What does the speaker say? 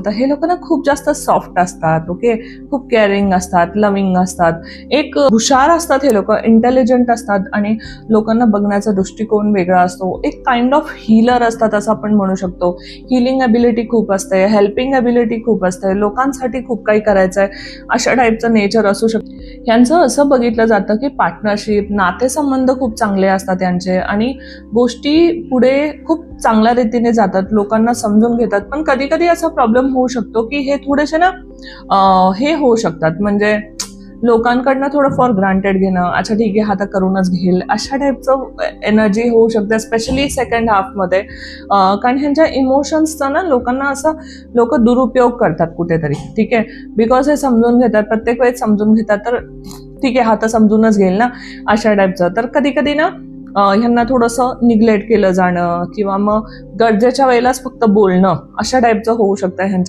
तर हे लोक ना खूप जास्त सॉफ्ट असतात, ओके, खूप केअरिंग असतात, लव्हिंग असतात, एक हुशार असतात, हे लोक इंटेलिजंट असतात आणि लोकांना बघण्याचा दृष्टिकोन वेगळा असतो, एक काइंड ऑफ हीलर असतात असं आपण म्हणू शकतो. हिलिंग ॲबिलिटी खूप असते, हेल्पिंग ॲबिलिटी खूप असते, लोकांसाठी खूप काही करायचं आहे अशा टाईपचं नेचर असू शकतं. यांचं असं बघितलं जातं की पार्टनरशिप, नातेसंबंध खूप चांगले असतात यांचे आणि गोष्टी पुढे खूप चांगल्या रीतीने जातात, लोकांना समजून घेतात. पण कधी कधी असा प्रॉब्लेम होऊ शकतो की हे थोडेसे ना हे होऊ शकतात, म्हणजे लोकांकडनं थोडं फॉर ग्रांटेड घेणं, अच्छा ठीक आहे हा तर करूनच घेईल अशा टाईपचं एनर्जी होऊ शकते, स्पेशली सेकंड हाफमध्ये. कारण ह्यांच्या इमोशन्सचा ना लोकांना असं लोक दुरुपयोग करतात कुठेतरी, ठीक आहे, बिकॉज हे समजून घेतात, प्रत्येक वेळेस समजून घेतात, तर ठीक आहे हा तर समजूनच घेईल ना अशा टाईपचं. तर कधी कधी ना ह्यांना थोडंसं निग्लेक्ट केलं जाणं किंवा मग गरजेच्या वेळेलाच फक्त बोलणं अशा टाईपचं होऊ शकतं ह्यांचं.